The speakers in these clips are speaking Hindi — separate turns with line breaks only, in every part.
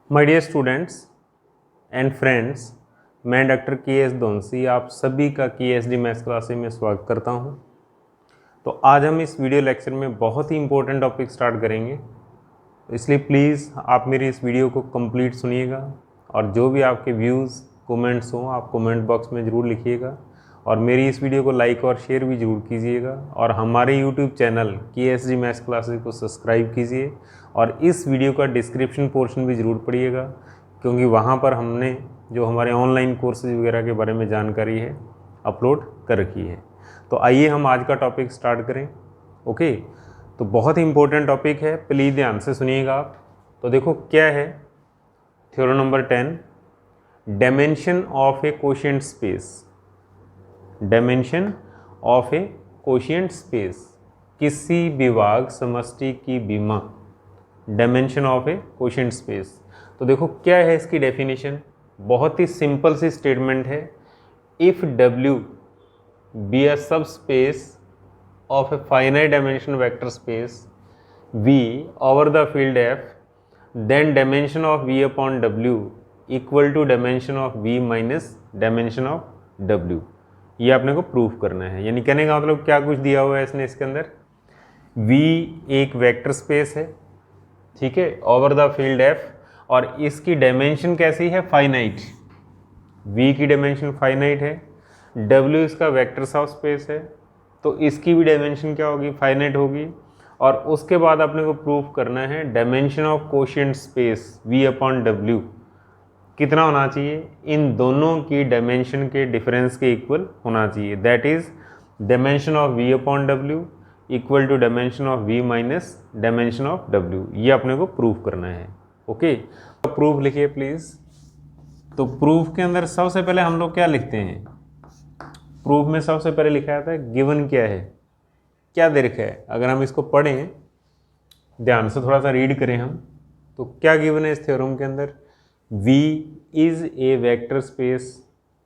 My dear students and friends, मैं डॉक्टर के.एस. दोनसी आप सभी का के.एस.डी. मैथ्स क्लासेस में स्वागत करता हूं। तो आज हम इस वीडियो लेक्चर में बहुत ही इंपॉर्टेंट टॉपिक स्टार्ट करेंगे, इसलिए प्लीज़ आप मेरी इस वीडियो को कंप्लीट सुनिएगा और जो भी आपके व्यूज़ कमेंट्स हों आप कमेंट बॉक्स में ज़रूर लिखिएगा और मेरी इस वीडियो को लाइक और शेयर भी ज़रूर कीजिएगा और हमारे यूट्यूब चैनल के.एस.डी. मैथ्स क्लासेस को सब्सक्राइब कीजिए और इस वीडियो का डिस्क्रिप्शन पोर्शन भी ज़रूर पढ़िएगा, क्योंकि वहाँ पर हमने जो हमारे ऑनलाइन कोर्सेज वगैरह के बारे में जानकारी है अपलोड कर रखी है। तो आइए हम आज का टॉपिक स्टार्ट करें। ओके, तो बहुत ही इंपॉर्टेंट टॉपिक है, प्लीज़ ध्यान से सुनिएगा आप। तो देखो क्या है, theorem number 10, dimension of A quotient space. Dimension of A quotient space, किसी विभाग समष्टि की विमा। Dimension of A quotient space. तो देखो क्या है इसकी डेफिनेशन, बहुत ही सिंपल सी स्टेटमेंट है। इफ W बी अ सब space of a finite dimension vector space V over the field F, then dimension of V upon W equal to dimension of V minus dimension of W। ये आपने को प्रूफ करना है, यानी कहने का मतलब क्या कुछ दिया हुआ है इसने इसके अंदर। V एक वेक्टर स्पेस है, ठीक है, ओवर द फील्ड F, और इसकी डायमेंशन कैसी है, फाइनाइट। V की डायमेंशन फाइनाइट है, W इसका वेक्टर सब स्पेस है, तो इसकी भी डायमेंशन क्या होगी, फाइनाइट होगी। और उसके बाद अपने को प्रूफ करना है dimension of quotient space V upon W कितना होना चाहिए, इन दोनों की डायमेंशन के डिफरेंस के इक्वल होना चाहिए। That is dimension of V upon W equal to dimension of V minus dimension of W। ये अपने को प्रूफ करना है। ओके, तो प्रूफ लिखिए प्लीज़। तो प्रूफ के अंदर सबसे पहले हम लोग क्या लिखते हैं, प्रूफ में सबसे पहले लिखा जाता है गिवन क्या है, क्या दे रखा है। अगर हम इसको पढ़ें ध्यान से, थोड़ा सा रीड करें हम, तो क्या गिवन है इस थ्योरम के अंदर, V is a vector space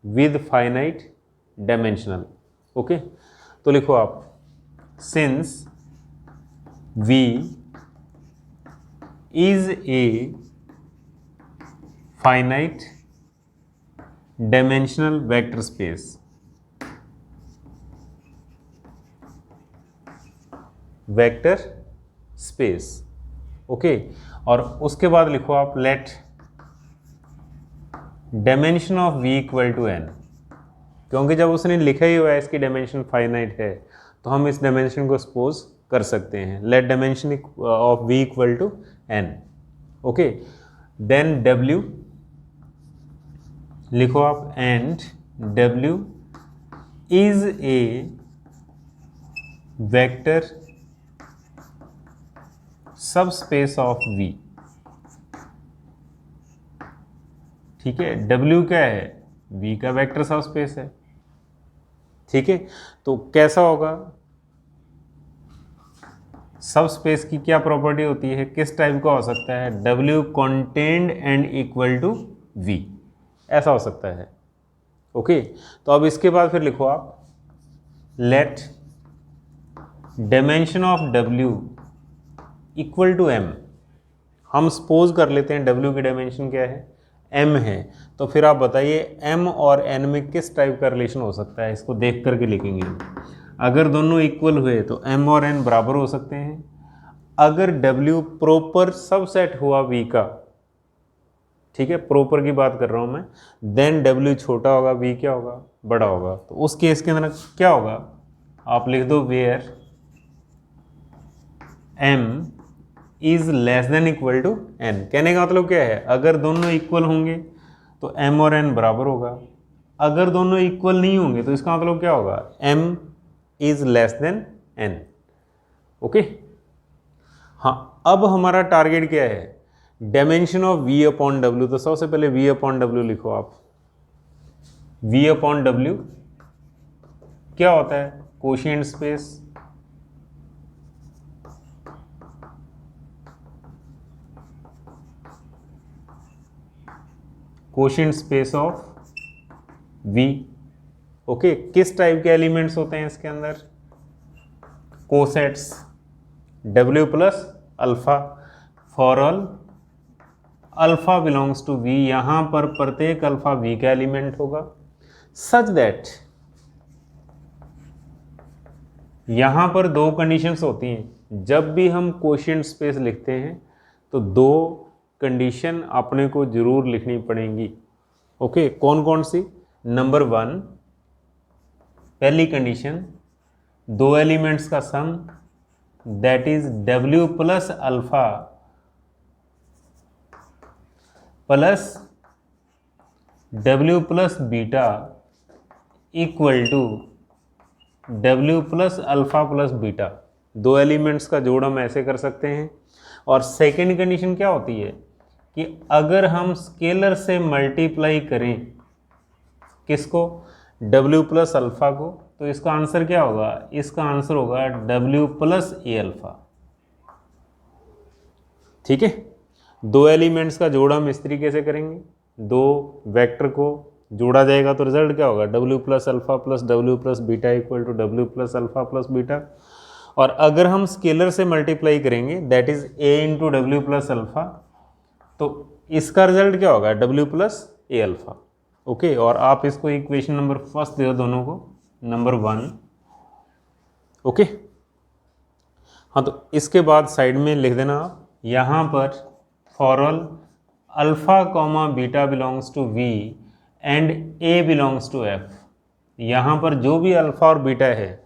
with finite dimensional. Okay, तो लिखो आप, since V is a finite dimensional vector space, vector space. Okay, और उसके बाद लिखो आप, let dimension of V equal to n, क्योंकि जब उसने लिखा ही हुआ है इसकी डायमेंशन फाइनाइट है तो हम इस डायमेंशन को सपोज कर सकते हैं। Let dimension of V equal to n। Okay, then W लिखो आप, and W is a vector subspace of V। ठीक है, W क्या है, V का वेक्टर सब स्पेस है। ठीक है, तो कैसा होगा, सब स्पेस की क्या प्रॉपर्टी होती है, किस टाइप का हो सकता है, W contained and equal to V, ऐसा हो सकता है। ओके, तो अब इसके बाद फिर लिखो आप, let dimension of W equal to M। हम सपोज कर लेते हैं W की डायमेंशन क्या है, M है, तो फिर आप बताइए M और N में किस टाइप का रिलेशन हो सकता है, इसको देख करके लिखेंगे। अगर दोनों इक्वल हुए तो M और N बराबर हो सकते हैं। अगर W प्रॉपर सबसेट हुआ V का, ठीक है, प्रॉपर की बात कर रहा हूँ मैं, देन W छोटा होगा, V क्या होगा, बड़ा होगा। तो उस केस के अंदर क्या होगा, आप लिख दो where M is less than equal to N। कहने का मतलब क्या है, अगर दोनों इक्वल होंगे तो M और N बराबर होगा, अगर दोनों इक्वल नहीं होंगे तो इसका मतलब क्या होगा, M is less then N। Okay, हाँ, अब हमारा टारगेट क्या है, dimension of V upon W। तो सबसे पहले V अपॉन W लिखो आप। V अपॉन W क्या होता है, quotient space, quotient space of V। Okay, किस टाइप के एलिमेंट्स होते हैं इसके अंदर, cosets W plus alpha for all alpha belongs to V, यहाँ पर प्रत्येक अल्फा वी का एलिमेंट होगा, सच दैट यहाँ पर दो कंडीशंस होती हैं। जब भी हम क्वोशिएंट स्पेस लिखते हैं तो दो कंडीशन अपने को जरूर लिखनी पड़ेंगी। ओके, कौन कौन सी? नंबर 1, पहली कंडीशन, दो एलिमेंट्स का sum that is W plus alpha plus W plus beta equal to W plus alpha plus beta. दो एलिमेंट्स का जोड़ हम ऐसे कर सकते हैं। और सेकेंड कंडीशन क्या होती है कि अगर हम स्केलर से मल्टीप्लाई करें किसको? W प्लस अल्फा को, तो इसका आंसर क्या होगा? इसका आंसर होगा W प्लस ए अल्फा। ठीक है, दो एलिमेंट्स का जोड़ हम इस तरीके से करेंगे, दो वेक्टर को जोड़ा जाएगा तो रिजल्ट क्या होगा? W plus alpha plus W plus beta equal to W plus alpha plus beta. और अगर हम स्केलर से मल्टीप्लाई करेंगे that is A into W plus alpha, तो इसका रिजल्ट क्या होगा? W plus a alpha. Okay, और आप इसको इक्वेशन नंबर फर्स्ट दे दो दोनों को, नंबर 1। ओके, हाँ, तो इसके बाद साइड में लिख देना आप यहाँ पर for all alpha comma beta belongs to V and a belongs to F. यहाँ पर जो भी अल्फा और बीटा है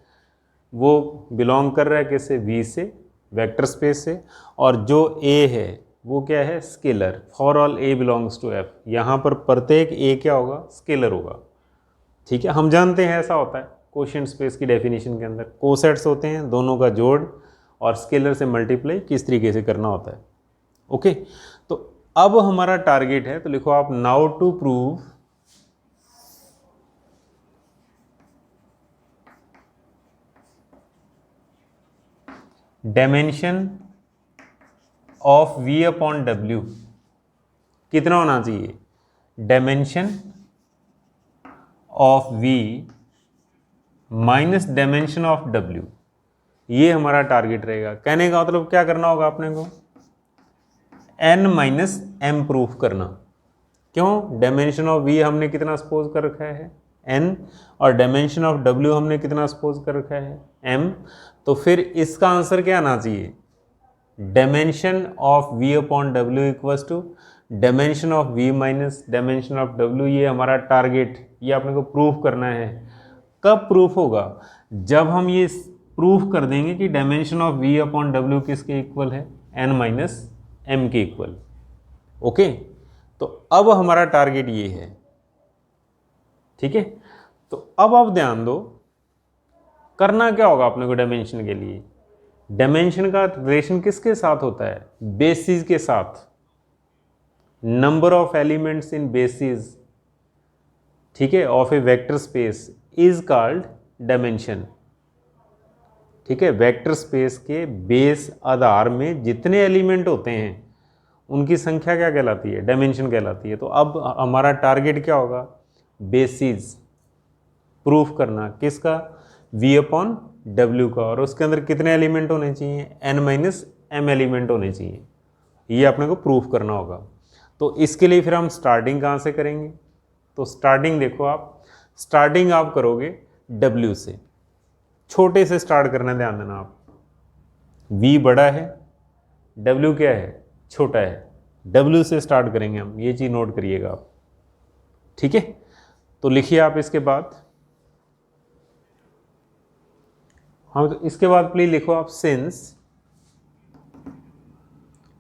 वो बिलोंग कर रहा है किससे? वी से, वेक्टर स्पेस से, और जो ए है वो क्या है? Scalar. For all a belongs to F, यहाँ पर प्रत्येक ए क्या होगा? स्केलर होगा। ठीक है, हम जानते हैं ऐसा होता है क्वोशिएंट स्पेस की डेफिनेशन के अंदर, कोसेट्स होते हैं, दोनों का जोड़ और स्केलर से मल्टीप्लाई किस तरीके से करना होता है। ओके, तो अब हमारा टारगेट है, तो लिखो आप now to prove dimension of V upon W कितना होना चाहिए? Dimension of V minus dimension of W, ये हमारा टारगेट रहेगा। कहने का मतलब क्या करना होगा अपने को? N माइनस M प्रूफ करना। क्यों? डायमेंशन ऑफ V हमने कितना सपोज कर रखा है? N, और डायमेंशन ऑफ W हमने कितना सपोज कर रखा है? M। तो फिर इसका आंसर क्या आना चाहिए? Dimension of V upon W equals to dimension of V minus dimension of W। ये हमारा टारगेट, ये अपने को प्रूफ करना है। कब प्रूफ होगा? जब हम ये प्रूफ कर देंगे कि dimension of V upon W किसके इक्वल है? N माइनस M के इक्वल। ओके, तो अब हमारा टारगेट ये है। ठीक है, तो अब आप ध्यान दो, करना क्या होगा अपने को डायमेंशन के लिए? डायमेंशन का रिलेशन किसके साथ होता है? बेसिस के साथ। Number of elements in basis, ठीक है, of A vector space is called dimension. ठीक है, वेक्टर स्पेस के बेस आधार में जितने एलिमेंट होते हैं उनकी संख्या क्या कहलाती है? डायमेंशन कहलाती है। तो अब हमारा टारगेट क्या होगा? बेसिस प्रूफ करना, किसका? V अपॉन W का, और उसके अंदर कितने एलिमेंट होने चाहिए? N माइनस M एलिमेंट होने चाहिए। ये अपने को प्रूफ करना होगा। तो इसके लिए फिर हम स्टार्टिंग कहाँ से करेंगे? तो स्टार्टिंग देखो आप, स्टार्टिंग आप करोगे W से, छोटे से स्टार्ट करना, ध्यान देना आप। V बड़ा है, W क्या है? छोटा है। W से स्टार्ट करेंगे हम, ये चीज़ नोट करिएगा आप। ठीक है, तो लिखिए आप इसके बाद। हाँ, तो इसके बाद प्लीज लिखो आप since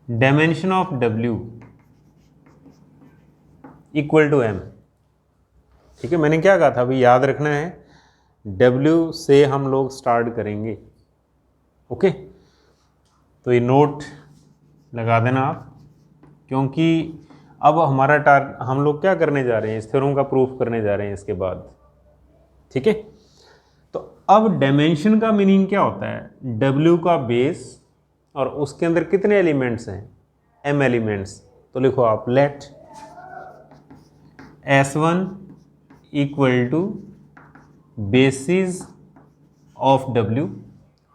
dimension of W equal to M। ठीक है, मैंने क्या कहा था अभी, याद रखना है, W से हम लोग स्टार्ट करेंगे। ओके, तो ये नोट लगा देना आप, क्योंकि अब हमारा हम लोग क्या करने जा रहे हैं? इस थ्योरम का प्रूफ करने जा रहे हैं इसके बाद। ठीक है, तो अब डायमेंशन का मीनिंग क्या होता है? W का बेस और उसके अंदर कितने एलिमेंट्स हैं? M elements. तो लिखो आप let S1 equal to basis of W।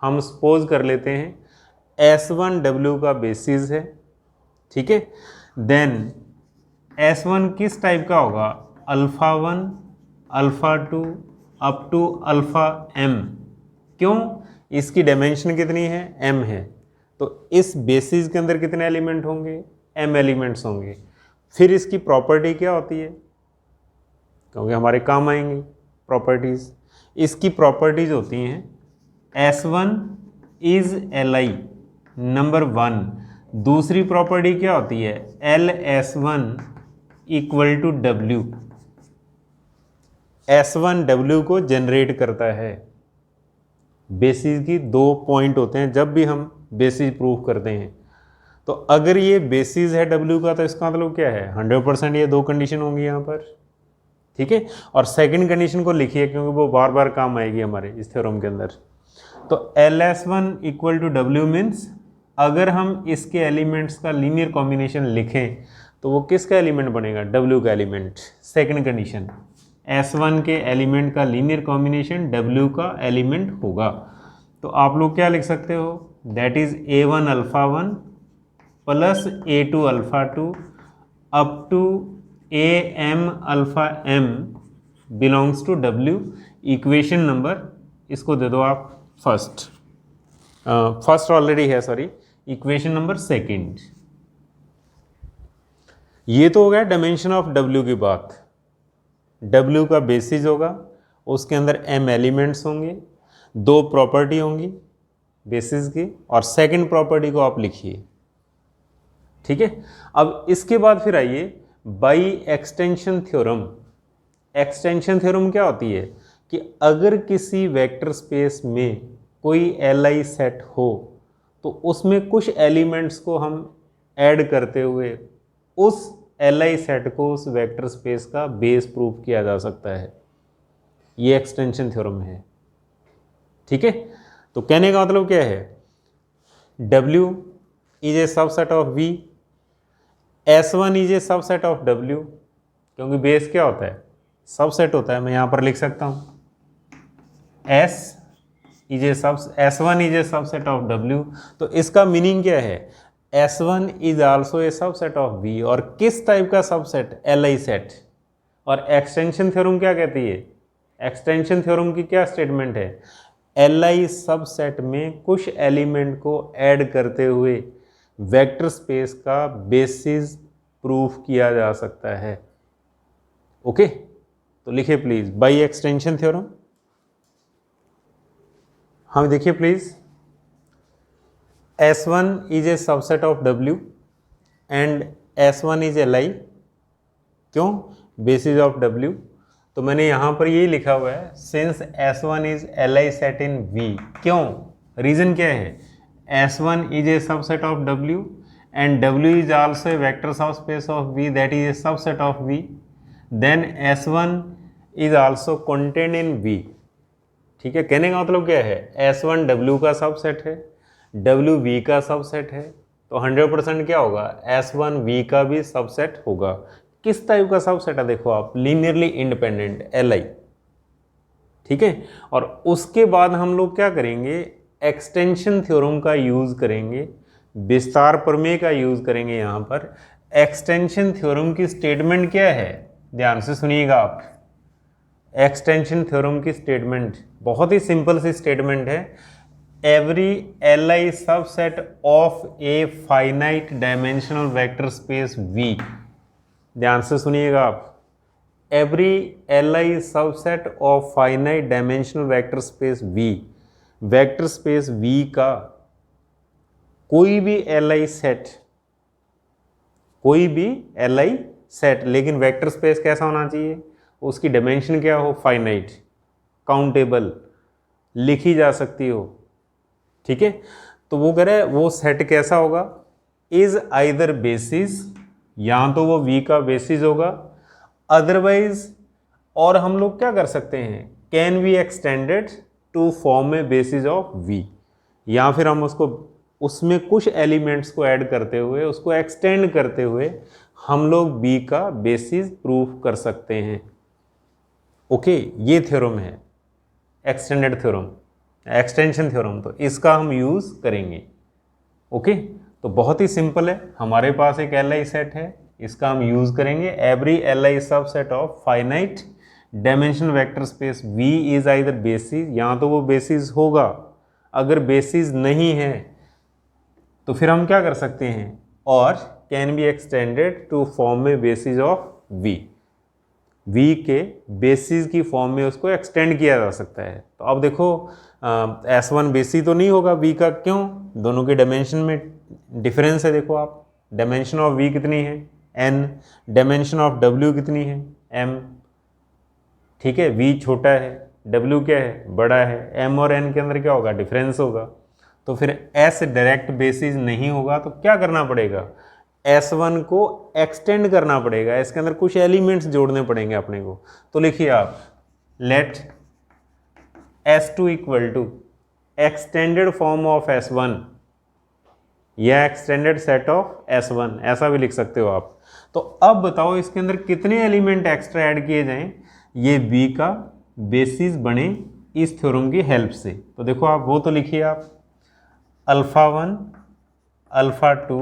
हम सपोज कर लेते हैं S1 W का बेसिस है। ठीक है, देन S1 किस टाइप का होगा, alpha 1 alpha 2 up to alpha m। क्यों, इसकी डायमेंशन कितनी है, m है, तो इस बेसिस के अंदर कितने एलिमेंट होंगे, m एलिमेंट्स होंगे। फिर इसकी प्रॉपर्टी क्या होती है, क्योंकि हमारे काम आएंगी प्रॉपर्टीज़, इसकी प्रॉपर्टीज़ होती हैं S1 इज़ Li नंबर 1। दूसरी प्रॉपर्टी क्या होती है, LS1 equal to W। S1 W को जनरेट करता है। बेसिस की 2 पॉइंट होते हैं जब भी हम बेसिस प्रूफ करते हैं, तो अगर ये बेसिस है W का तो इसका मतलब क्या है, 100% ये 2 कंडीशन होंगी यहाँ पर, ठीक है। और सेकंड कंडीशन को लिखिए क्योंकि वो बार बार काम आएगी हमारे इस थ्योरम के अंदर। तो LS1 equal to W means अगर हम इसके एलिमेंट्स का लीनियर कॉम्बिनेशन लिखें तो वो किसका एलिमेंट बनेगा, W का एलिमेंट। सेकंड कंडीशन, S1 के एलिमेंट का लीनियर कॉम्बिनेशन W का एलिमेंट होगा। तो आप लोग क्या लिख सकते हो, that is A1 alpha 1 plus A2 alpha 2 up to AM alpha m belongs to W। Equation number इसको दे दो आप फर्स्ट ऑलरेडी है, सॉरी, इक्वेशन नंबर सेकंड। ये तो हो गया डायमेंशन ऑफ W की बात। W का बेसिस होगा, उसके अंदर m एलिमेंट्स होंगे, 2 प्रॉपर्टी होंगी बेसिस की, और सेकंड प्रॉपर्टी को आप लिखिए, ठीक है। अब इसके बाद फिर आइए by extension theorem. Extension theorem क्या होती है कि अगर किसी वेक्टर स्पेस में कोई Li सेट हो तो उसमें कुछ एलिमेंट्स को हम ऐड करते हुए उस Li सेट को उस वेक्टर स्पेस का बेस प्रूफ किया जा सकता है। ये एक्सटेंशन थ्योरम है, ठीक है। तो कहने का मतलब क्या है, W is a subset of V, S1 is a subset of W, क्योंकि बेस क्या होता है, सबसेट होता है। मैं यहाँ पर लिख सकता हूँ S1 is a subset of W। तो इसका मीनिंग क्या है, S1 is also a subset of V। और किस टाइप का सबसेट, Li सेट। और एक्सटेंशन थ्योरम क्या कहती है, एक्सटेंशन थ्योरम की क्या स्टेटमेंट है, Li सबसेट में कुछ एलिमेंट को ऐड करते हुए वेक्टर स्पेस का बेसिस प्रूफ किया जा सकता है। ओके, तो लिखिए प्लीज बाय एक्सटेंशन थ्योरम। हाँ देखिए please, S1 is a subset of W and S1 is Li। क्यों, बेसिस ऑफ W। तो मैंने यहाँ पर यही लिखा हुआ है, since S1 is Li set in V। क्यों, रीजन क्या है, S1 is a subset of W and W is also a vector subspace of V, that is a subset of V. Then S1 is also contained in V। ठीक है, कहने का मतलब क्या है, S1 W का सबसेट है, W V का सबसेट है, तो 100% क्या होगा, S1 V का भी सबसेट होगा। किस टाइप का सबसेट है, देखो आप, लीनियरली इंडिपेंडेंट Li, ठीक है। और उसके बाद हम लोग क्या करेंगे, एक्सटेंशन थ्योरम का यूज करेंगे, विस्तार प्रमेय का यूज करेंगे। यहाँ पर एक्सटेंशन थ्योरम की स्टेटमेंट क्या है, ध्यान से सुनिएगा आप। एक्सटेंशन थ्योरम की स्टेटमेंट बहुत ही सिंपल सी स्टेटमेंट है, every Li subset of A finite dimensional vector space V। ध्यान से सुनिएगा आप, every Li subset of finite dimensional vector space V, vector space V का कोई भी Li सेट, कोई भी Li सेट, लेकिन वेक्टर स्पेस कैसा होना चाहिए, उसकी डायमेंशन क्या हो, फाइनाइट, काउंटेबल, लिखी जा सकती हो, ठीक है। तो वो कह रहे हैं वो सेट कैसा होगा, इज आइदर बेसिस, या तो वो V का बेसिस होगा, अदरवाइज, और हम लोग क्या कर सकते हैं, can be extended to form a basis of V, या फिर हम उसको उसमें कुछ एलिमेंट्स को ऐड करते हुए, उसको एक्सटेंड करते हुए हम लोग B का बेसिस प्रूफ कर सकते हैं। ओके, ये थ्योरम है एक्सटेंडेड थ्योरम, एक्सटेंशन थ्योरम, तो इसका हम यूज करेंगे। ओके, तो बहुत ही सिंपल है, हमारे पास एक Li सेट है, इसका हम यूज़ करेंगे। Every Li subset of finite dimension vector space V is either basis, यहाँ तो वो बेसिस होगा, अगर बेसिस नहीं है तो फिर हम क्या कर सकते हैं, और can be extended to form में बेसिस ऑफ V, V के बेसिस की फॉर्म में उसको एक्सटेंड किया जा सकता है। तो अब देखो S1 बेसिस तो नहीं होगा V का, क्यों, दोनों के डायमेंशन में डिफरेंस है। देखो आप, डायमेंशन ऑफ V कितनी है n, डायमेंशन ऑफ W कितनी है m, ठीक है, V छोटा है, W क्या है, बड़ा है, m और n के अंदर क्या होगा, डिफरेंस होगा। तो फिर S डायरेक्ट बेसिस नहीं होगा, तो क्या करना पड़ेगा, S1 को एक्सटेंड करना पड़ेगा, इसके अंदर कुछ एलिमेंट्स जोड़ने पड़ेंगे अपने को। तो लिखिए आप, let S2 equal to extended form of S1 या एक्सटेंडेड सेट ऑफ S1, ऐसा भी लिख सकते हो आप। तो अब बताओ इसके अंदर कितने एलिमेंट एक्स्ट्रा ऐड किए जाएं, ये B का बेसिस बने इस थ्योरम की हेल्प से। तो देखो आप वो तो लिखिए आप, alpha 1 alpha 2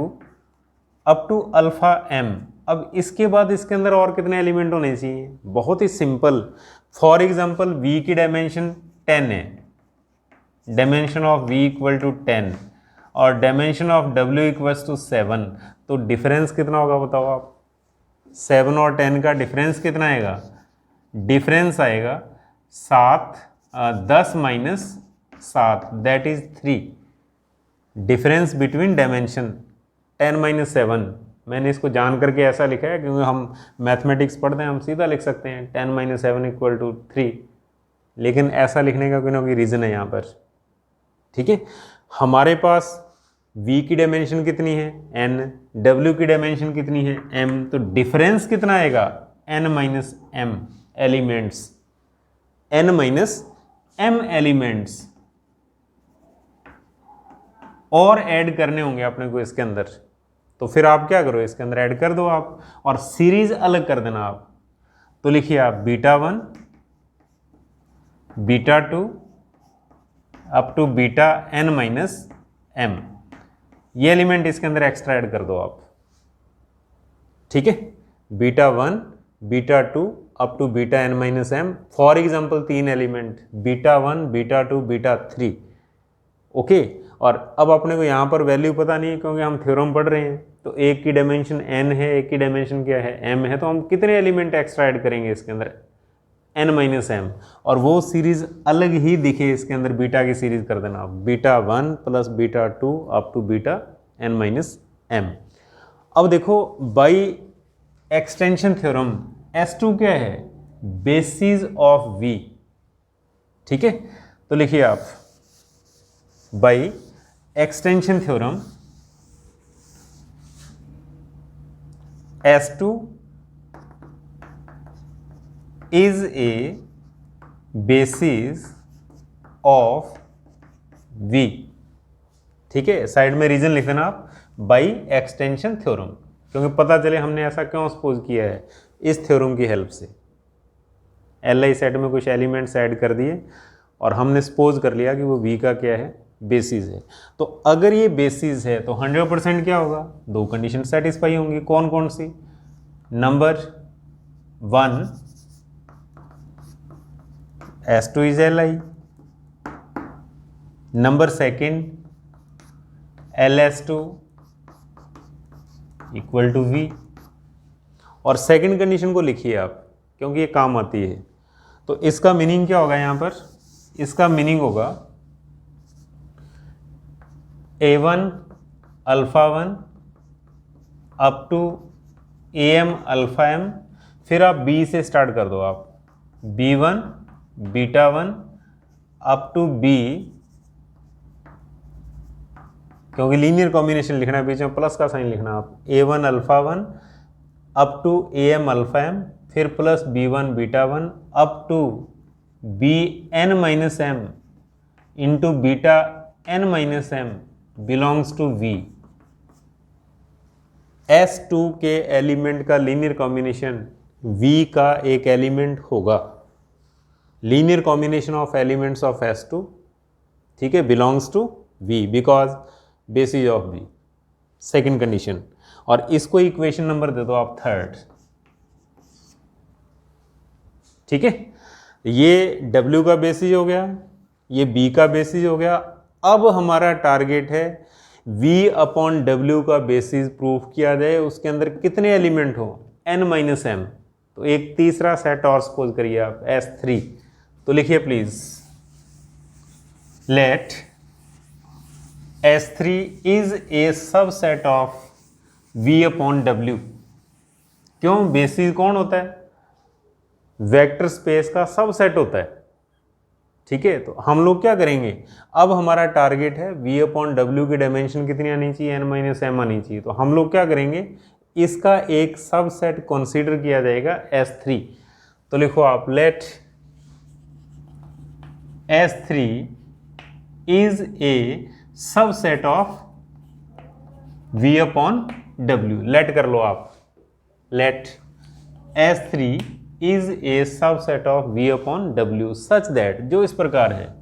up to alpha m। अब इसके बाद इसके अंदर और कितने एलिमेंट होने चाहिए, बहुत ही सिंपल। फॉर एग्जांपल V की डायमेंशन 10 है, dimension of V equal to 10 और dimension of W equals to 7, तो डिफरेंस कितना होगा बताओ आप, 7 और 10 का डिफरेंस कितना आएगा, डिफरेंस आएगा 10 minus 7, that is 3। Difference between dimension 10 minus 7, मैंने इसको जान करके ऐसा लिखा है क्योंकि हम मैथमेटिक्स पढ़ते हैं, हम सीधा लिख सकते हैं 10 माइनस 7 इक्वल टू 3, लेकिन ऐसा लिखने का कोई ना कोई रीज़न है यहाँ पर, ठीक है। हमारे पास V की डायमेंशन कितनी है n, W की डायमेंशन कितनी है m, तो डिफरेंस कितना आएगा n minus m elements, n minus m elements और ऐड करने होंगे अपने को इसके अंदर। तो फिर आप क्या करो, इसके अंदर ऐड कर दो आप और सीरीज अलग कर देना आप। तो लिखिए आप beta 1 beta 2 up to beta n minus m, ये एलिमेंट इसके अंदर एक्स्ट्रा ऐड कर दो आप, ठीक है। Beta 1 beta 2 up to beta n minus m, for example 3 element, beta 1 beta 2 beta 3, okay. और अब अपने को यहाँ पर वैल्यू पता नहीं है क्योंकि हम थ्योरम पढ़ रहे हैं, तो एक की डायमेंशन n है, एक की डायमेंशन क्या है m है, तो हम कितने एलिमेंट एक्स्ट्रा ऐड करेंगे इसके अंदर, n माइनस m, और वो सीरीज अलग ही दिखे इसके अंदर, बीटा की सीरीज कर देना आप, beta 1 plus beta 2 up to beta n minus m। अब देखो बाई एक्सटेंशन थ्योरम S2 क्या है, बेसिस ऑफ V, ठीक है। तो लिखिए आप, by extension theorem S2 is a basis of V, ठीक है। साइड में रीजन लिख देना आप, बाई एक्सटेंशन थ्योरम, क्योंकि पता चले हमने ऐसा क्यों सपोज किया है, इस थ्योरम की हेल्प से Li सेट में कुछ एलिमेंट्स ऐड कर दिए और हमने सपोज कर लिया कि वो V का क्या है, बेसिस है। तो अगर ये बेसिस है तो 100% क्या होगा, दो कंडीशन सेटिस्फाई होंगी, कौन कौन सी, number 1 S2 is Li, number second LS2 equal to V, और सेकंड कंडीशन को लिखिए आप क्योंकि ये काम आती है। तो इसका मीनिंग क्या होगा यहाँ पर, इसका मीनिंग होगा A1 alpha 1 up to AM alpha m, फिर आप B से स्टार्ट कर दो आप, B1 beta 1 up to B, क्योंकि लीनियर कॉम्बिनेशन लिखना है, बीच में प्लस का साइन लिखना आप, A1 alpha 1 up to AM alpha m, फिर plus B1 beta 1 up to Bn minus m into beta n minus m belongs to V। S2 के एलिमेंट का लीनियर कॉम्बिनेशन V का एक एलिमेंट होगा, linear combination of elements of S2, ठीक है, belongs to V because basis of V। Second condition, और इसको इक्वेशन नंबर दे दो आप थर्ड। ठीक है, ये W का बेसिस हो गया, ये B का बेसिस हो गया। अब हमारा टारगेट है V/W का बेसिस प्रूफ किया जाए, उसके अंदर कितने एलिमेंट हो, n-m। तो एक तीसरा सेट और सपोज करिए आप S3, तो लिखिए please, let S3 is a subset of V/W। क्यों, बेसिस कौन होता है, वेक्टर स्पेस का सबसेट होता है। ठीक है, तो हम लोग क्या करेंगे, अब हमारा टारगेट है V/W की डायमेंशन कितनी आनी चाहिए, n-m आनी चाहिए। तो हम लोग क्या करेंगे, इसका एक सबसेट कंसीडर किया जाएगा S3। तो लिखो आप, let S3 is a subset of V/W। Let कर लो आप, let S3 is a subset of V/W such that, जो इस प्रकार है।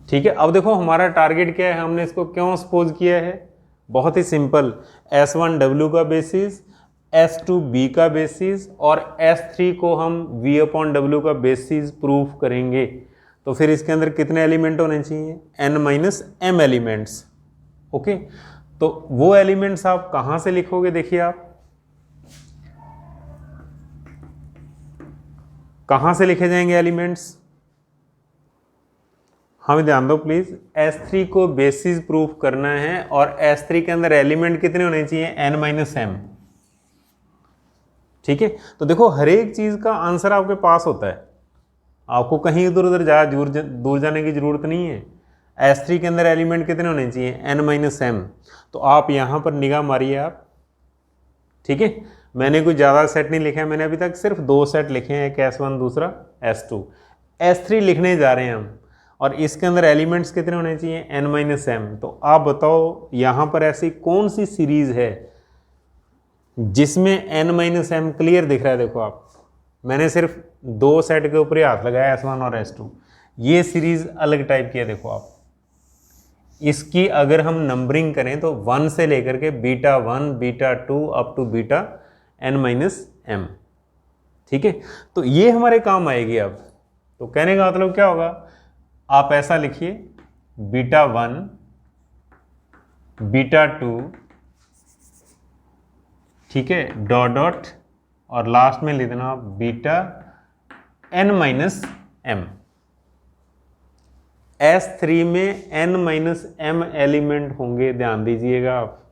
ठीक है, अब देखो हमारा टारगेट क्या है, हमने इसको क्यों सपोज किया है, बहुत ही सिंपल, S1 W का बेसिस, S2 B का बेसिस और S3 को हम V/W का बेसिस प्रूफ करेंगे। तो फिर इसके अंदर कितने एलिमेंट होने चाहिए, n-m एलिमेंट्स। ओके, तो वो एलिमेंट्स आप कहां से लिखोगे, देखिए आप कहां से लिखे जाएंगे एलिमेंट्स, हमें ध्यान दो प्लीज। S3 को बेसिस प्रूफ करना है और S3 के अंदर एलिमेंट कितने होने चाहिए, n-m। ठीक है, तो देखो हर एक चीज का आंसर आपके पास होता है, आपको कहीं इधर उधर दूर जाने की जरूरत नहीं है। S3 के अंदर एलिमेंट कितने होने चाहिए, n-m। तो आप यहां पर निगाह मारिए आप। ठीक है, मैंने कोई ज़्यादा सेट नहीं लिखा है, मैंने अभी तक सिर्फ 2 सेट लिखे हैं, एक S1 दूसरा S2। S3 लिखने जा रहे हैं हम, और इसके अंदर एलिमेंट्स कितने होने चाहिए, n-m। तो आप बताओ यहाँ पर ऐसी कौन सी सीरीज है जिसमें n-m क्लियर दिख रहा है। देखो आप, मैंने सिर्फ 2 सेट के ऊपर ही हाथ लगाया, S1 और S2। ये सीरीज अलग टाइप की है। देखो आप, इसकी अगर हम नंबरिंग करें तो 1 से लेकर के β1 β2 अप टू βn-m। ठीक है, तो ये हमारे काम आएगी। अब तो कहने का मतलब क्या होगा, आप ऐसा लिखिए, β1 β2, ठीक है, डॉट डॉट, और लास्ट में लिख देना βn-m। S3 में n-m एलिमेंट होंगे, ध्यान दीजिएगा आप।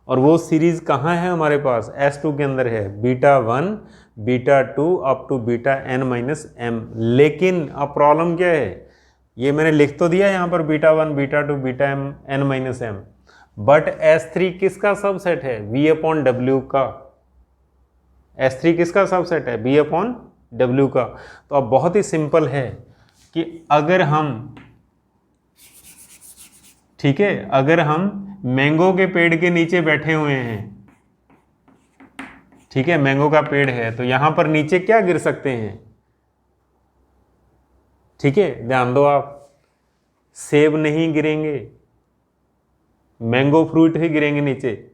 और वो सीरीज कहाँ है हमारे पास, S2 के अंदर है, β1 β2 अप टू βn-m। लेकिन अब प्रॉब्लम क्या है, ये मैंने लिख तो दिया यहाँ पर β1 β2 βn-m, बट S3 किसका सबसेट है, V/W का। S3 किसका सबसेट है, V/W का। तो अब बहुत ही सिंपल है कि अगर हम, ठीक है, अगर हम मैंगो के पेड़ के नीचे बैठे हुए हैं, ठीक है, मैंगो का पेड़ है, तो यहां पर नीचे क्या गिर सकते हैं, ठीक है, ध्यान दो आप, सेब नहीं गिरेंगे, मैंगो फ्रूट ही गिरेंगे नीचे।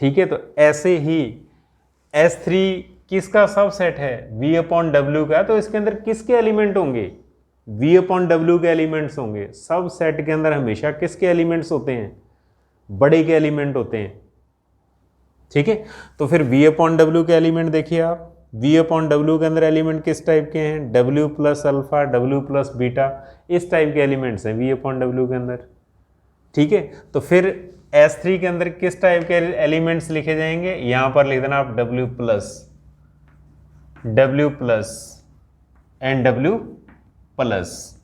ठीक है, तो ऐसे ही S3 किसका सबसेट है, V/W का। तो इसके अंदर किसके एलिमेंट होंगे, V/W के एलिमेंट्स होंगे। सब सेट के अंदर हमेशा किसके एलिमेंट्स होते हैं, बड़े के एलिमेंट होते हैं। ठीक है, तो फिर V/W के एलिमेंट देखिए आप, V/W के अंदर एलिमेंट किस टाइप के हैं, W plus alpha, W plus beta, इस टाइप के एलिमेंट्स हैं V/W के अंदर। ठीक है, तो फिर S3 के अंदर किस टाइप के एलिमेंट्स लिखे जाएंगे, यहां पर लिख देना आप W plus and W plus,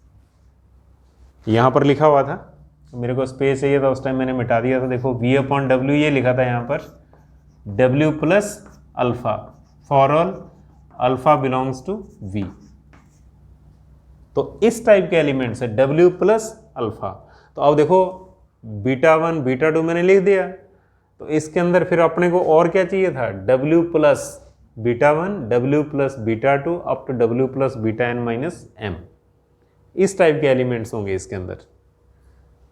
यहां पर लिखा हुआ था, मेरे को स्पेस चाहिए था, उस टाइम मैंने मिटा दिया था। देखो V/W ये लिखा था यहां पर, W plus alpha, for all alpha belongs to V। तो इस टाइप के एलिमेंट्स है W प्लस अल्फा। तो अब देखो β1 β2 मैंने लिख दिया, तो इसके अंदर फिर अपने को और क्या चाहिए था, W plus β1 W plus β2 up to W plus βn-m। इस टाइप के एलिमेंट्स होंगे इसके अंदर।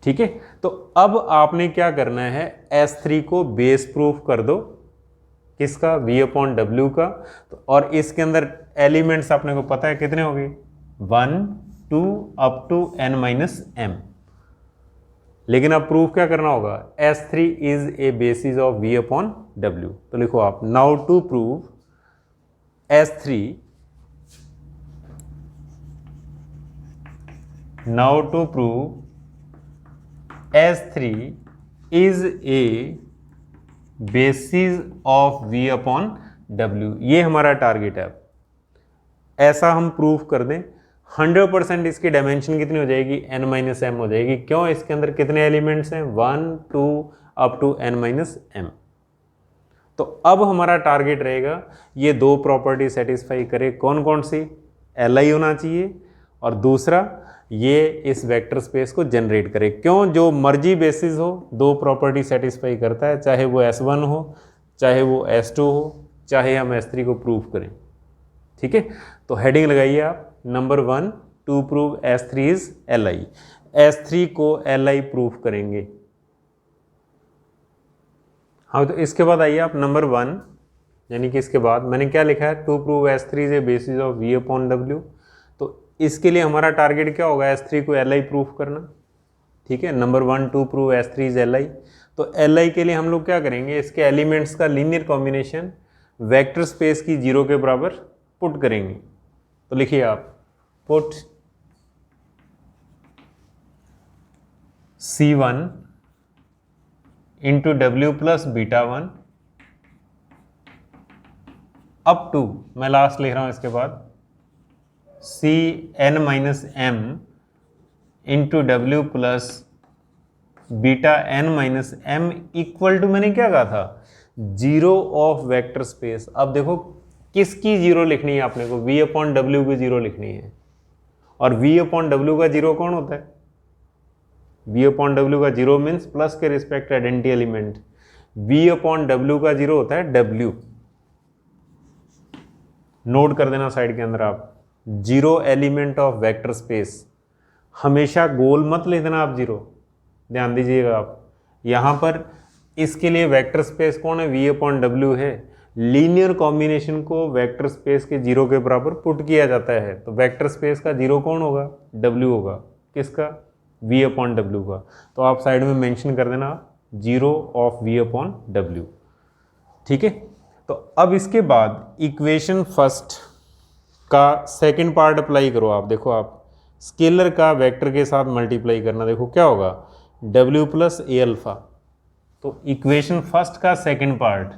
ठीक है, तो अब आपने क्या करना है, S3 को बेस प्रूफ कर दो, किसका, V/W का। तो और इसके अंदर एलिमेंट्स अपने को पता है कितने हो गए, 1 2 अप टू n-m। लेकिन अब प्रूफ क्या करना होगा, S3 is a basis of V/W। तो लिखो आप, now to prove S3, now to prove S3 is a basis of V/W। ये हमारा टारगेट है। ऐसा हम प्रूफ कर दें, 100% इसकी डायमेंशन कितनी हो जाएगी, n-m हो जाएगी। क्यों, इसके अंदर कितने एलिमेंट्स हैं, 1 2 अप टू n-m। तो अब हमारा टारगेट रहेगा ये दो प्रॉपर्टी सेटिस्फाई करे, कौन कौन सी, Li होना चाहिए और दूसरा ये इस वेक्टर स्पेस को जनरेट करे। क्यों, जो मर्जी बेसिस हो दो प्रॉपर्टी सेटिस्फाई करता है, चाहे वो S1 हो, चाहे वो S2 हो, चाहे हम S3 को प्रूव करें। ठीक है, तो हेडिंग लगाइए आप, number 1 to prove S3 is Li। S3 को Li प्रूफ करेंगे। हाँ, तो इसके बाद आइए आप नंबर 1, यानी कि इसके बाद मैंने क्या लिखा है, to prove S3 is a basis of V/W। तो इसके लिए हमारा टारगेट क्या होगा, S3 को Li प्रूफ करना। ठीक है, number 1 to prove S3 is Li। तो Li के लिए हम लोग क्या करेंगे, इसके एलिमेंट्स का लीनियर कॉम्बिनेशन वेक्टर स्पेस की 0 के बराबर पुट करेंगे। तो लिखिए आप, put C1 into W plus β1 up to, मैं लास्ट लिख रहा हूं इसके बाद, Cn-m into W plus βn-m equal to, मैंने क्या कहा था, 0 ऑफ वेक्टर स्पेस। अब देखो किसकी 0 लिखनी है आपने को, V/W की 0 लिखनी है। और V/W का 0 कौन होता है, V/W का 0 मीन्स प्लस के रिस्पेक्ट आइडेंटिटी एलिमेंट। V/W का 0 होता है W। नोट कर देना साइड के अंदर आप, 0 एलिमेंट ऑफ वेक्टर स्पेस। हमेशा गोल मत लिख देना आप 0, ध्यान दीजिएगा आप। यहां पर इसके लिए वेक्टर स्पेस कौन है, V/W है। लीनियर कॉम्बिनेशन को वेक्टर स्पेस के 0 के बराबर पुट किया जाता है। तो वेक्टर स्पेस का 0 कौन होगा, W होगा, किसका, V/W का। तो आप साइड में मेंशन कर देना 0 ऑफ V/W। ठीक है, तो अब इसके बाद इक्वेशन फर्स्ट का सेकंड पार्ट अप्लाई करो आप। देखो आप, स्केलर का वेक्टर के साथ मल्टीप्लाई करना, देखो क्या होगा, W प्लस A अल्फा। तो इक्वेशन फर्स्ट का सेकंड पार्ट,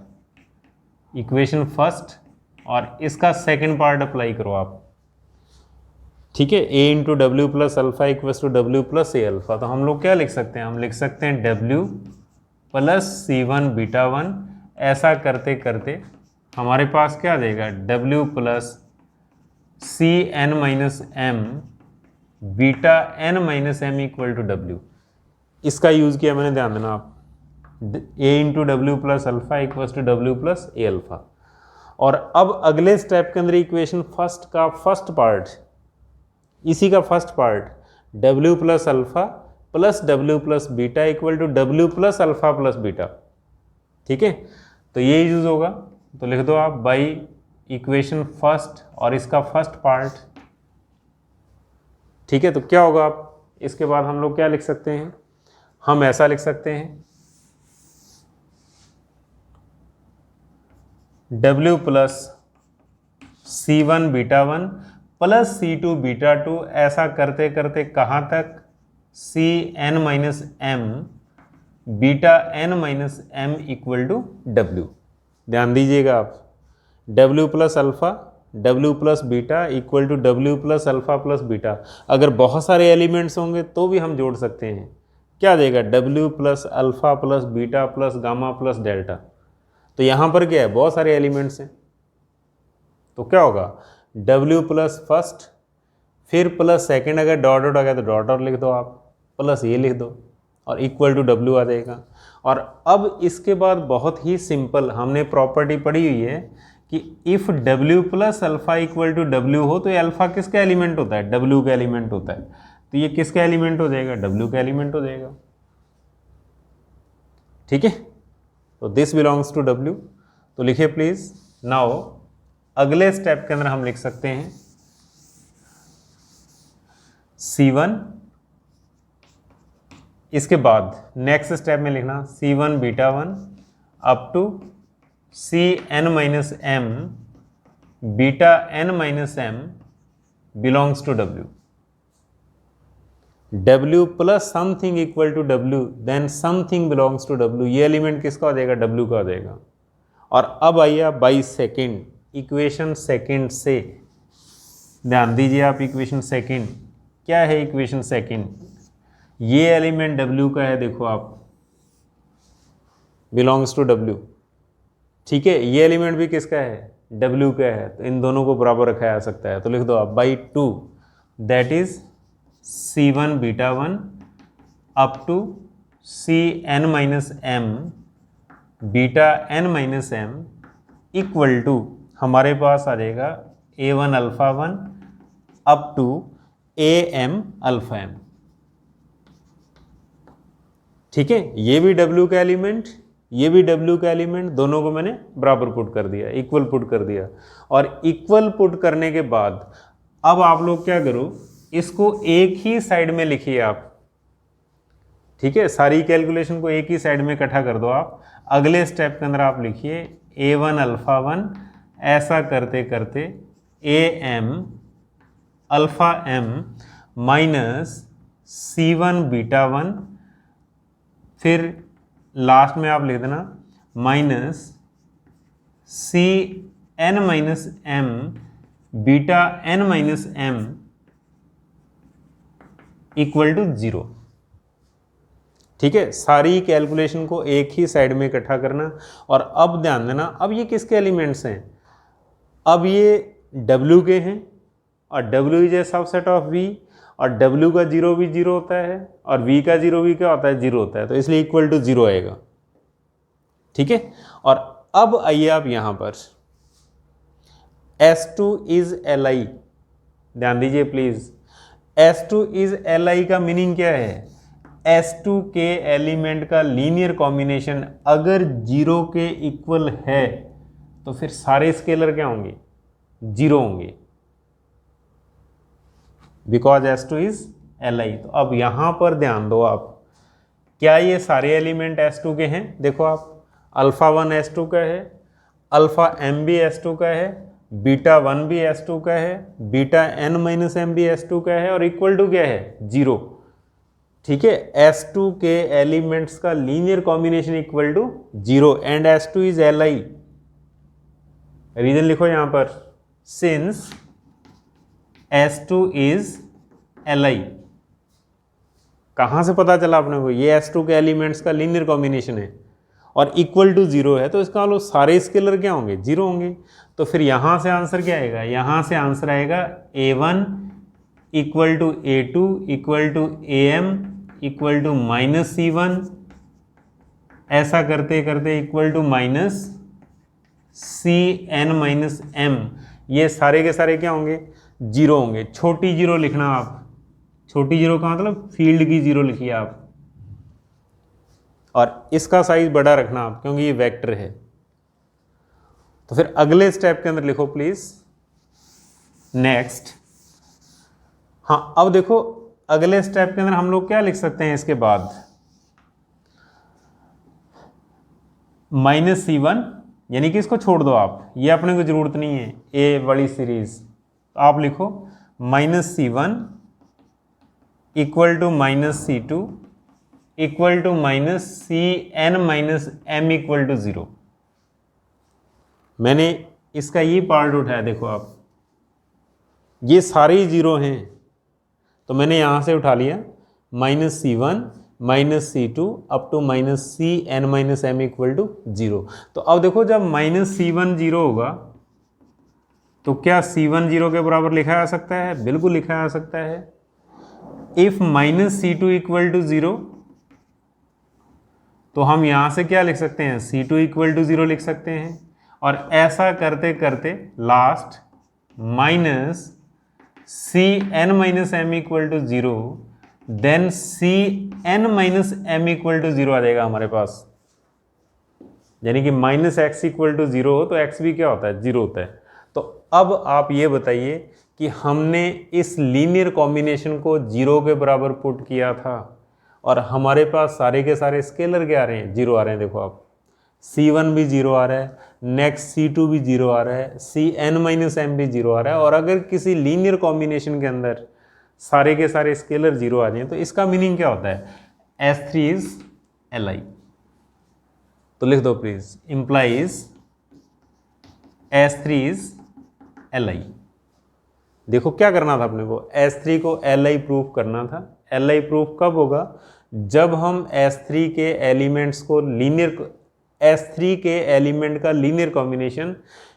इक्वेशन फर्स्ट और इसका सेकंड पार्ट अप्लाई करो आप। ठीक है, A into W plus alpha equals to W प्लस A अल्फा। तो हम लोग क्या लिख सकते हैं, हम लिख सकते हैं W प्लस C1 β1। ऐसा करते करते हमारे पास क्या आ जाएगा, W प्लस Cn-m βn-m equal to W। इसका यूज़ किया मैंने, ध्यान देना आप, A into W plus alpha equals to W प्लस A अल्फा। और अब अगले स्टेप के अंदर इक्वेशन फर्स्ट का फर्स्ट पार्ट, इसी का first part, W plus alpha plus W plus beta equal to W plus alpha plus beta. ठीक है, तो ये यूज होगा। तो लिख दो आप, बाई इक्वेशन फर्स्ट और इसका फर्स्ट पार्ट। ठीक है, तो क्या होगा, आप इसके बाद हम लोग क्या लिख सकते हैं, हम ऐसा लिख सकते हैं, W plus C1 β1 plus C2 β2। ऐसा करते करते कहाँ तक, Cn-m βn-m equal to W। ध्यान दीजिएगा आप, W plus alpha W plus beta equal to W plus alpha plus beta. अगर बहुत सारे एलिमेंट्स होंगे तो भी हम जोड़ सकते हैं। क्या देगा, W plus alpha plus beta plus gamma plus delta. तो यहाँ पर क्या है, बहुत सारे एलिमेंट्स हैं, तो क्या होगा, W प्लस फर्स्ट फिर प्लस सेकेंड, अगर डॉट डॉट आ गया तो डॉट डॉट लिख दो आप, प्लस ये लिख दो और इक्वल टू W आ जाएगा। और अब इसके बाद बहुत ही सिंपल, हमने प्रॉपर्टी पढ़ी हुई है कि if W plus alpha equal to W हो तो ये अल्फ़ा किसका एलिमेंट होता है? W का एलिमेंट होता है। तो ये किसका एलिमेंट हो जाएगा? W का एलिमेंट हो जाएगा। ठीक है, तो दिस बिलोंग्स टू W। तो लिखिए प्लीज। नाउ अगले स्टेप के अंदर हम लिख सकते हैं C1, इसके बाद नेक्स्ट स्टेप में लिखना C1 beta 1 up to Cn minus m beta n minus m belongs to W। W plus something equal to W then something belongs to W। ये एलिमेंट किसका हो जाएगा? W का हो जाएगा। और अब आइए आप बाई सेकेंड, इक्वेशन सेकेंड से ध्यान दीजिए आप। इक्वेशन सेकेंड क्या है? इक्वेशन सेकेंड, ये एलिमेंट W का है, देखो आप, बिलोंग्स टू W। ठीक है, ये एलिमेंट भी किसका है? W का है। तो इन दोनों को बराबर रखा जा सकता है। तो लिख दो आप by 2, that is C1 beta 1 up to Cn minus m beta n minus m equal to, हमारे पास आ जाएगा A1 alpha 1 up to AM alpha m। ठीक है, ये भी W का एलिमेंट, ये भी W का एलिमेंट, दोनों को मैंने बराबर पुट कर दिया, इक्वल पुट कर दिया। और इक्वल पुट करने के बाद अब आप लोग क्या करो, इसको एक ही साइड में लिखिए आप। ठीक है, सारी कैलकुलेशन को एक ही साइड में इकट्ठा कर दो आप। अगले स्टेप के अंदर आप लिखिए A1 अल्फ़ा 1, ऐसा करते करते AM alpha m minus C1 beta 1, फिर लास्ट में आप लिख देना minus Cn minus m beta n minus m equal to 0। ठीक है, सारी कैलकुलेशन को एक ही साइड में इकट्ठा करना। और अब ध्यान देना, अब ये किसके एलिमेंट्स हैं? अब ये W के हैं, और W is a subset of V, और W का 0 भी 0 होता है, और V का 0 भी क्या होता है? 0 होता है। तो इसलिए इक्वल टू 0 आएगा। ठीक है, और अब आइए आप यहां पर S2 इज Li, ध्यान दीजिए प्लीज। S2 इज Li का मीनिंग क्या है? S2 के एलिमेंट का लीनियर कॉम्बिनेशन अगर 0 के इक्वल है तो फिर सारे स्केलर क्या होंगे? 0 होंगे, बिकॉज S2 इज Li। तो अब यहां पर ध्यान दो आप, क्या ये सारे एलिमेंट S2 के हैं? देखो आप, अल्फ़ा 1 S2 का है, अल्फ़ा m भी S2 का है, बीटा 1 भी S2 का है, बीटा n माइनस m भी S2 का है, और इक्वल टू क्या है? 0। ठीक है, S2 के एलिमेंट्स का linear combination equal to 0 and S2 is Li। Reason लिखो यहां पर, सिंस S2 इज Li। कहां से पता चला अपने को? ये S2 के एलिमेंट्स का लीनियर कॉम्बिनेशन है और इक्वल टू 0 है, तो इसका मतलब सारे स्केलर क्या होंगे? 0 होंगे। तो फिर यहां से आंसर क्या आएगा? यहां से आंसर आएगा A1 equal to A2 equal to AM equal to minus C1, ऐसा करते करते equal to minus Cn minus m। ये सारे के सारे क्या होंगे? 0 होंगे। छोटी 0 लिखना आप, छोटी 0 का मतलब फील्ड की 0 लिखिए आप, और इसका साइज बड़ा रखना आप, क्योंकि ये वेक्टर है। तो फिर अगले स्टेप के अंदर लिखो प्लीज नेक्स्ट। हाँ, अब देखो अगले स्टेप के अंदर हम लोग क्या लिख सकते हैं इसके बाद? माइनस C1, यानी कि इसको छोड़ दो आप, ये अपने को जरूरत नहीं है ए वाली सीरीज। तो आप लिखो minus C1 equal to minus C2 equal to minus Cn minus m equal to 0। मैंने इसका ये पार्ट उठाया, देखो आप, ये सारे ही 0 हैं, तो मैंने यहां से उठा लिया minus C1 minus C2 up to minus Cn minus m equal to 0। तो अब देखो, जब माइनस C1 0 होगा तो क्या C1 0 के बराबर लिखा जा सकता है? बिल्कुल लिखा जा सकता है। If minus C2 equal to 0, तो हम यहां से क्या लिख सकते हैं? C2 इक्वल टू 0 लिख सकते हैं। और ऐसा करते करते last minus C N minus M equal to 0, then C N minus M equal to 0 आ जाएगा हमारे पास। यानी कि माइनस एक्स इक्वल टू 0 हो तो एक्स भी क्या होता है, 0 होता है। तो अब आप ये बताइए कि हमने इस लीनियर कॉम्बिनेशन को 0 के बराबर पुट किया था और हमारे पास सारे के सारे स्केलर क्या आ रहे हैं, 0 आ रहे हैं। देखो आप, C1 भी 0 आ रहा है, नेक्स्ट C2 भी 0 आ रहा है, Cn माइनस एम भी 0 आ रहा है। और अगर किसी लीनियर कॉम्बिनेशन के अंदर सारे के सारे स्केलर 0 आ जाएं तो इसका मीनिंग क्या होता है, S3 इज Li। तो लिख दो please, implies S3 is Li। देखो क्या करना था अपने को, S3 को Li प्रूफ करना था। Li प्रूफ कब होगा, जब हम S3 के एलिमेंट्स को S3 के एलिमेंट का लीनियर कॉम्बिनेशन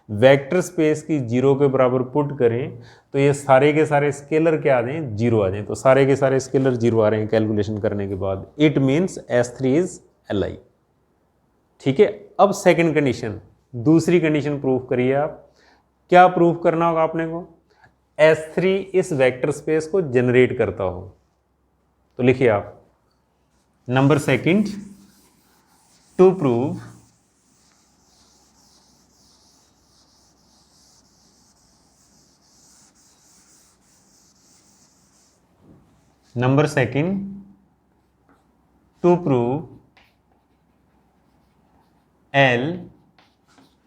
वेक्टर स्पेस की 0 के बराबर पुट करें तो ये सारे के सारे स्केलर क्या आ जाएं, 0 आ जाएं। तो सारे के सारे स्केलर 0 आ रहे हैं कैलकुलेशन करने के बाद, it means S3 is Li। ठीक है, अब सेकंड कंडीशन, दूसरी कंडीशन प्रूफ करिए आप। क्या प्रूफ करना होगा आपने को, S3 इस वेक्टर स्पेस को जनरेट करता हो। तो लिखिए आप, number second, to prove number second, to prove L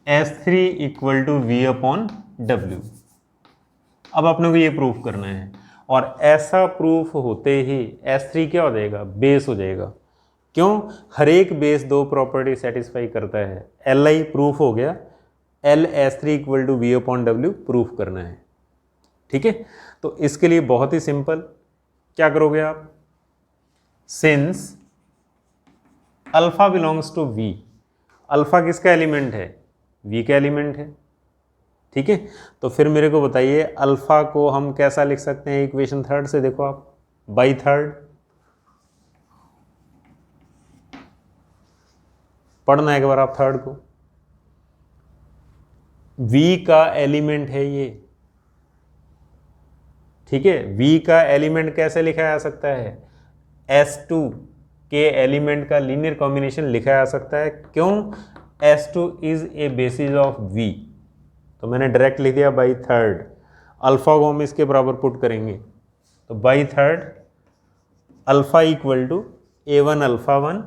S3 equal to V upon W। अब अपने को ये प्रूफ करना है और ऐसा प्रूफ होते ही S3 क्या हो जाएगा, बेस हो जाएगा। क्यों, हर एक बेस दो प्रॉपर्टी सेटिस्फाई करता है। Li प्रूफ हो गया, L S3 equal to V upon W proof करना है। ठीक है, तो इसके लिए बहुत ही सिंपल, क्या करोगे आप, since alpha belongs to V, alpha किसका एलिमेंट है, V का एलिमेंट है। ठीक है, तो फिर मेरे को बताइए अल्फा को हम कैसा लिख सकते हैं इक्वेशन थर्ड से, देखो आप, बाई थर्ड पढ़ना एक बार आप थर्ड को। V का एलिमेंट है ये, ठीक है, V का एलिमेंट कैसे लिखा जा सकता है, S2 के एलिमेंट का लीनियर कॉम्बिनेशन लिखा जा सकता है। क्यों, S2 is a basis of V। तो मैंने डायरेक्ट लिख दिया बाई थर्ड, अल्फा को हम इसके बराबर पुट करेंगे तो by third alpha equal to A1 alpha 1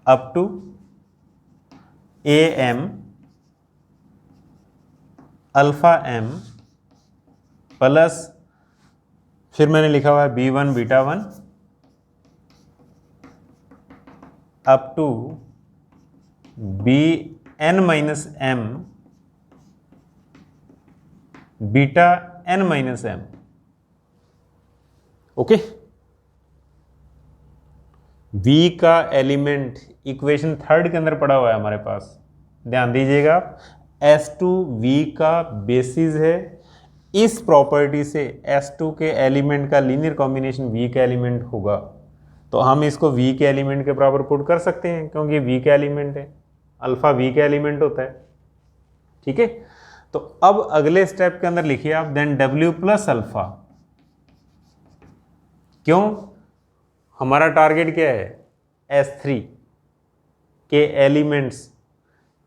up to AM alpha M plus, फिर मैंने लिखा हुआ है B1 beta 1 up to Bn minus M beta n minus M। Okay, V का एलिमेंट इक्वेशन थर्ड के अंदर पड़ा हुआ है हमारे पास, ध्यान दीजिएगा। S2 V का बेसिस है, इस प्रॉपर्टी से S2 के एलिमेंट का लीनियर कॉम्बिनेशन V का एलिमेंट होगा। तो हम इसको V के एलिमेंट के बराबर पुट कर सकते हैं क्योंकि V का एलिमेंट है, अल्फा V का एलिमेंट होता है। ठीक है, तो अब अगले स्टेप के अंदर लिखिए आप, देन W प्लस अल्फा। क्यों, हमारा टारगेट क्या है, S3 के एलिमेंट्स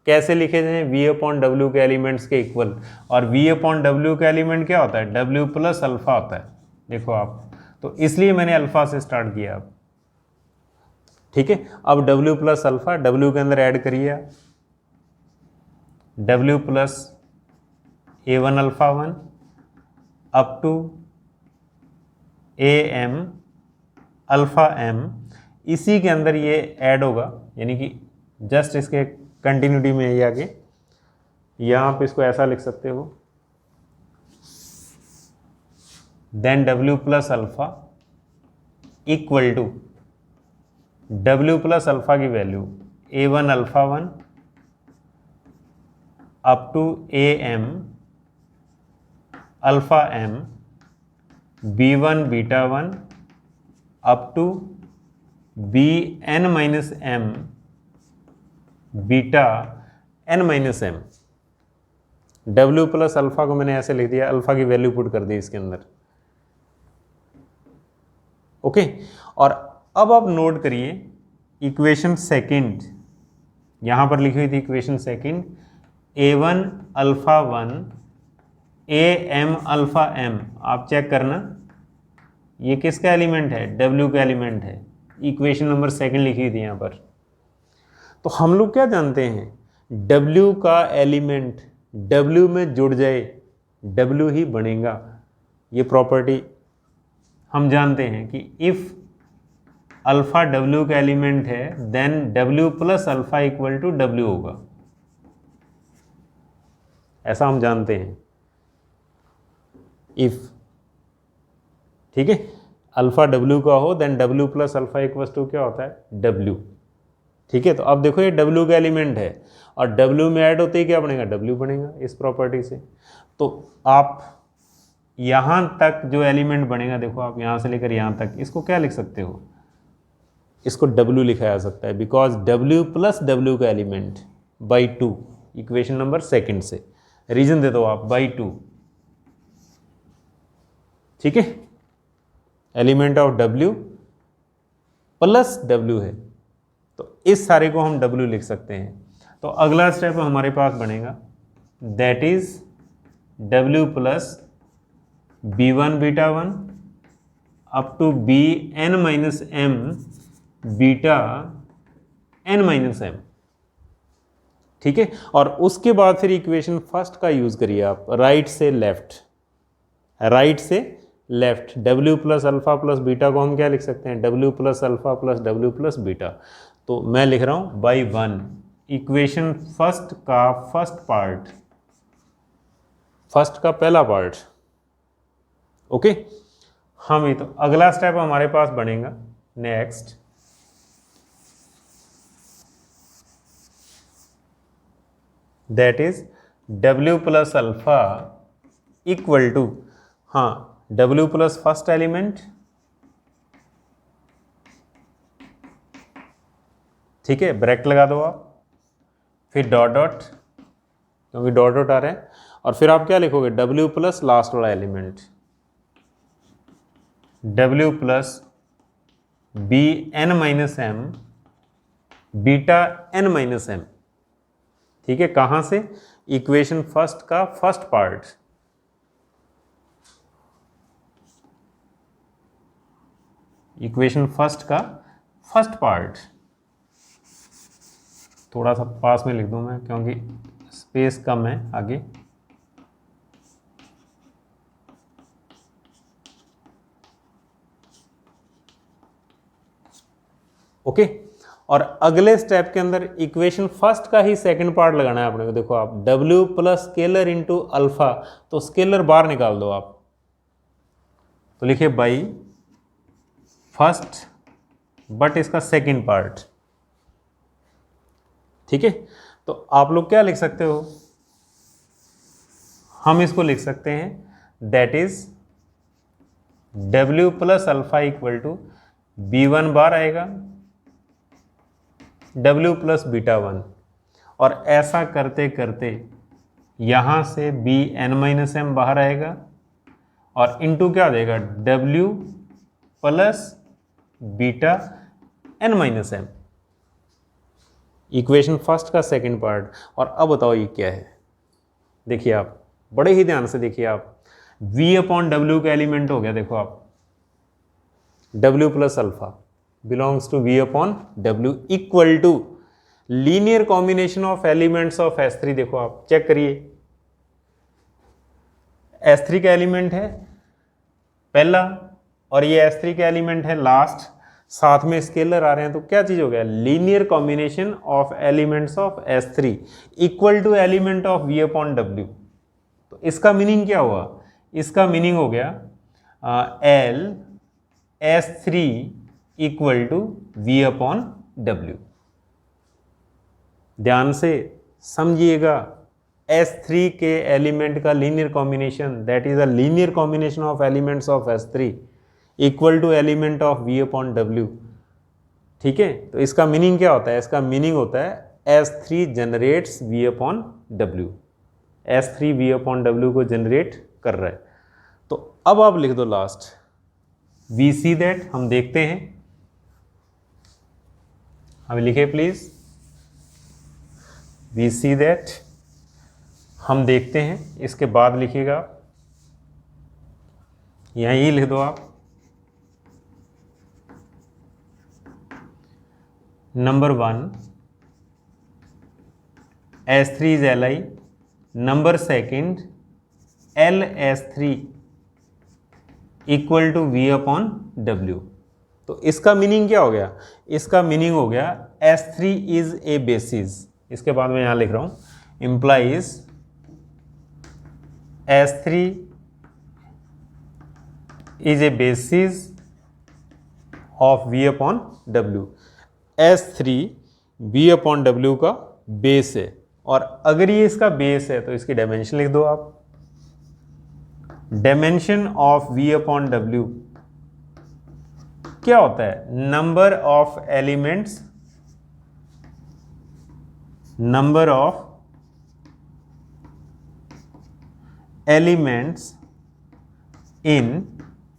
कैसे लिखे जाएं, V अपॉन W के एलिमेंट्स के इक्वल। और V अपॉन W का एलिमेंट क्या होता है, W प्लस अल्फा होता है। देखो आप, तो इसलिए मैंने अल्फा से स्टार्ट किया अब। ठीक है, अब W प्लस अल्फा, W के अंदर ऐड करिए आप, W plus A1 alpha 1 up to AM alpha M, इसी के अंदर ये ऐड होगा, यानी कि जस्ट इसके कंटिन्यूटी में ये आगे, यहाँ आप इसको ऐसा लिख सकते हो, then W plus alpha equal to W plus alpha की value A1 alpha 1 up to AM alpha M B1 beta 1 up to Bn minus M beta n minus M. W plus alpha को मैंने ऐसे लिख दिया, अल्फा की वैल्यू पुट कर दी इसके अंदर। ओके, और अब आप नोट करिए इक्वेशन सेकंड, यहां पर लिखी हुई थी equation second, A1 alpha 1 AM alpha M। आप चेक करना ये किसका एलिमेंट है, W का एलिमेंट है। इक्वेशन नंबर सेकंड लिखी हुई थी यहां पर। तो हम लोग क्या जानते हैं, W का एलिमेंट W में जुड़ जाए W ही बनेगा। ये प्रॉपर्टी हम जानते हैं कि इफ अल्फा W का एलिमेंट है then W plus alpha equal to W होगा, ऐसा हम जानते हैं। इफ, ठीक है, अल्फा W का हो then W plus alpha equal to क्या होता है, W। ठीक है, तो अब देखो ये W का एलिमेंट है और W में ऐड होते ही क्या बनेगा, W बनेगा इस प्रॉपर्टी से। तो आप यहाँ तक जो एलिमेंट बनेगा, देखो आप यहाँ से लेकर यहाँ तक, इसको क्या लिख सकते हो, इसको W लिखा जा सकता है, बिकॉज W प्लस W का element by 2, equation number second से। रीजन दे दो आप, बाई 2। ठीक है, element of W plus W है, तो इस सारे को हम W लिख सकते हैं। तो अगला स्टेप हमारे पास बनेगा, that is W plus B1 beta 1 up to Bn minus M beta n minus m। ठीक है, और उसके बाद फिर इक्वेशन फर्स्ट का यूज करिए आप, राइट से लेफ्ट, राइट से left. W plus alpha plus beta को हम क्या लिख सकते हैं, W plus alpha plus W plus beta. तो मैं लिख रहा हूं बाई 1, इक्वेशन फर्स्ट का फर्स्ट पार्ट, फर्स्ट का पहला पार्ट। ओके, हम ही तो अगला स्टेप हमारे पास बनेगा next, that is W plus alpha equal to, हाँ, W प्लस फर्स्ट एलिमेंट, ठीक है, ब्रैकेट लगा दो आप, फिर डॉट डॉट, क्योंकि डॉट डॉट आ रहे हैं, और फिर आप क्या लिखोगे, W प्लस लास्ट वाला element, W plus Bn minus M beta n minus M। ठीक है, कहां से, इक्वेशन फर्स्ट का फर्स्ट पार्ट, इक्वेशन फर्स्ट का फर्स्ट पार्ट। थोड़ा सा पास में लिख दूं मैं क्योंकि स्पेस कम है आगे। ओके, और अगले स्टेप के अंदर इक्वेशन फर्स्ट का ही सेकंड पार्ट लगाना है अपने को। देखो आप, W plus scalar into alpha, तो स्केलर बाहर निकाल दो आप, तो लिखिए बाई फर्स्ट बट इसका सेकंड पार्ट। ठीक है, तो आप लोग क्या लिख सकते हो, हम इसको लिख सकते हैं that is W plus alpha equal to B1 bar आएगा W प्लस बीटा 1, और ऐसा करते करते यहां से Bn माइनस M बाहर आएगा और इनटू क्या देगा, W plus beta n minus M, equation first का सेकंड पार्ट। और अब बताओ ये क्या है, देखिए आप बड़े ही ध्यान से देखिए आप, V अपॉन W का एलिमेंट हो गया, देखो आप W plus alpha belongs to V upon W equal to linear combination of elements of S3। देखो आप चेक करिए, S3 का एलिमेंट है पहला और ये S3 का एलिमेंट है लास्ट, साथ में स्केलर आ रहे हैं, तो क्या चीज हो गया, linear combination of elements of S3 equal to element of V upon W। तो इसका मीनिंग क्या हुआ, इसका मीनिंग हो गया L S3 equal to V upon W। ध्यान से समझिएगा, S3 के एलिमेंट का linear combination, that is a linear combination of elements of S3 equal to element of V upon W। ठीक है, तो इसका मीनिंग क्या होता है, इसका मीनिंग होता है S3 generates V upon W, S3 V upon W को जनरेट कर रहा है। तो अब आप लिख दो लास्ट वी सी दैट, हम देखते हैं, हम लिखे प्लीज वी सी दैट, हम देखते हैं। इसके बाद लिखिएगा, यहीं लिख दो आप, number 1 S3 is Li, number second LS3 equal to V upon W। तो इसका मीनिंग क्या हो गया? इसका मीनिंग हो गया S3 इज ए बेसिस। इसके बाद मैं यहां लिख रहा हूं implies S3 is a basis of V upon W। S3 V upon W का बेस है, और अगर ये इसका बेस है तो इसकी डायमेंशन लिख दो आप। Dimension of V upon W क्या होता है? Number of elements, number of elements in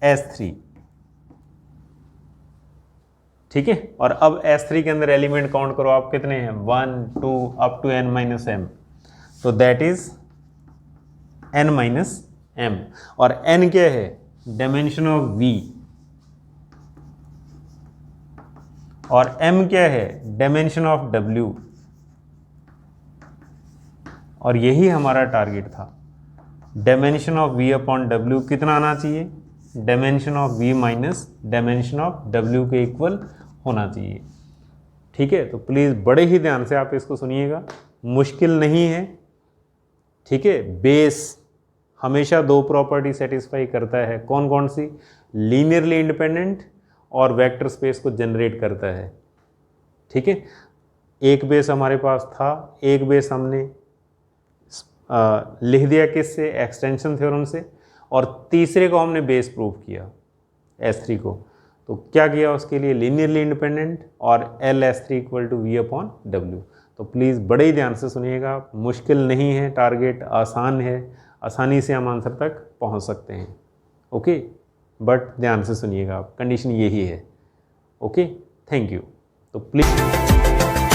S3। ठीक है, और अब S3 के अंदर एलिमेंट काउंट करो आप, कितने हैं? 1 2 up to n minus m, तो that is n minus m। और n क्या है? डायमेंशन ऑफ V, और m क्या है? Dimension of W। और यही हमारा टारगेट था, dimension of V upon W कितना आना चाहिए? Dimension of V minus dimension of W के इक्वल होना चाहिए। ठीक है, तो प्लीज़ बड़े ही ध्यान से आप इसको सुनिएगा, मुश्किल नहीं है। ठीक है, बेस हमेशा दो प्रॉपर्टी सेटिस्फाई करता है, कौन कौन सी? लीनियरली इंडिपेंडेंट और वेक्टर स्पेस को जनरेट करता है। ठीक है, एक बेस हमारे पास था, एक बेस हमने लिख दिया किससे? एक्सटेंशन थ्योरम से, और तीसरे को हमने बेस प्रूव किया S3 को। तो क्या किया उसके लिए? लीनियरली इंडिपेंडेंट और LS3 equal to V upon W। तो प्लीज़ बड़े ही ध्यान से सुनिएगा, मुश्किल नहीं है, टारगेट आसान है, आसानी से हम आंसर तक पहुंच सकते हैं। ओके, बट ध्यान से सुनिएगा आप, कंडीशन यही है। Okay, thank you. तो प्लीज़